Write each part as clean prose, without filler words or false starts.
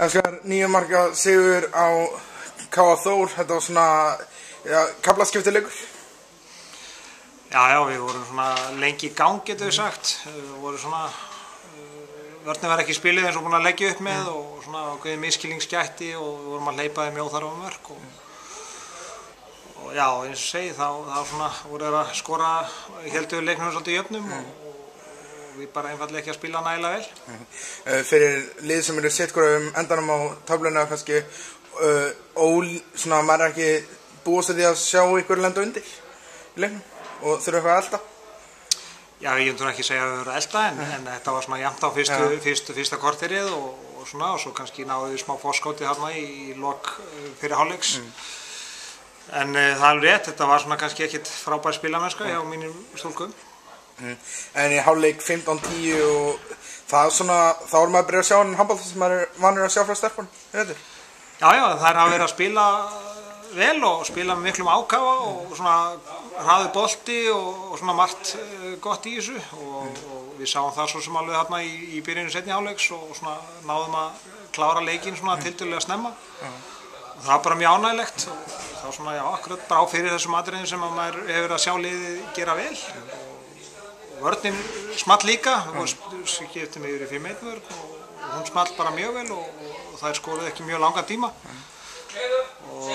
Elskar 9 marka sigur á K.A. Þór, þetta var svona kaflaskiptileikur. Já, við vorum svona lengi í gang, getum við sagt. Við vorum svona, vörnin var ekki spilið eins og búin að leggja upp með og svona ákveðið miskilningsgætti og við vorum að hleypa þeim í óþarfa mörk. Og já, eins og segi, þá svona voru þeir að skora, héldu leiknum svolítið í jöfnum og við bara einfallega ekki að spila nægilega vel. Fyrir lið sem eru sitt hvort endanum á töfluna kannski, svona maður er ekki búist að því að sjá ykkur lenda undir í leiknum og þurfa eitthvað að elda? Já, ég myndi ekki segja að við verðum að elda en þetta var svona jafnt á fyrsta korterið og svona og svo kannski náðu við smá forskoti þarna í lok fyrir hálfleiks. En það er alveg rétt, þetta var svona kannski ekkert frábær spilamennska hjá mínum stúlkum. En í hálfleik 15-10 og það er svona, þá er maður að byrja að sjá hann handbolta sem maður er vanur að sjá frá stelpunum, veitir? Já, þær hafa verið að spila vel og spila með miklum ákafa og svona hraður bolti og svona margt gott í þessu og við sáum það svo sem alveg þarna í byrjunu seinni hálfleiks og svona náðum að klára leikinn svona tiltölulega snemma. Og það var bara mjög ánægilegt og þá svona, já, akkurat bara á fyrir þessum atriðum sem að maður hefur að sjá liðið gera vel. Vörnin small líka, skipti mig yfir í 5-1 vörn og hún small bara mjög vel og þær skoruðu ekki mjög langan tíma og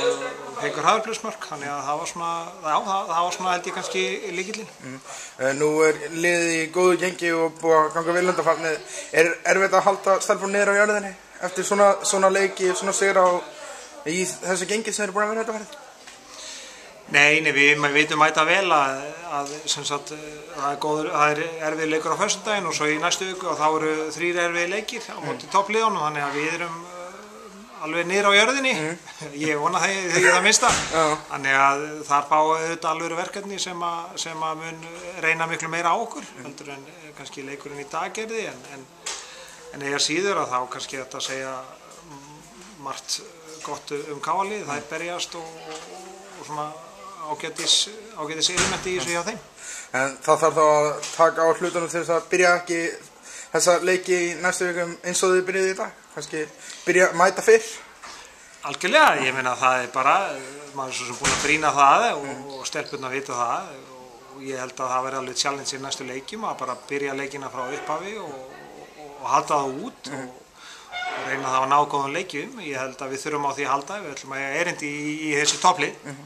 fengur hraðurplusmörk, þannig að það var svona, já, það var svona held ég kannski lykillinn. Nú er liðið í góðu gengi og búið að ganga vel undanfarið. Er erfitt að halda stelpunum niður á jörðinni eftir svona leiki, svona sigra í þessu gengi sem eru búin að vera þetta farið? Nei, við vitum mæta vel að sem sagt, það er erfið leikur á föstudaginn og svo í næstu viku og þá eru 3 erfið leikir á móti toppliðunum, þannig að við erum alveg niður á jörðinni. Ég vona það minnsta. Þannig að þar fá auðvitað alveg verkefni sem að mun reyna miklu meira á okkur heldur en kannski leikurinn í dag gerði en eiga síður að þá kannski þetta segja margt gott K.A.-lið, það er berjast og svona ágætis elementi í þessu hjá þeim. En það þarf þá að taka á hlutunum til þess að byrja ekki þessa leiki í næstu vikum eins og þið byrjuði í dag? Kannski mæta fyrr? Algjörlega, ég meina það er bara, maður er svo sem búin að brýna það og stelpurnar vita það og ég held að það verði alveg challenge í næstu leikjum að bara byrja leikina frá upphafi og halda það út og reyna það að ná góðum leikjum. Ég held að við þurfum á því að halda, við ætlum að eiga erindi í þessu topplið.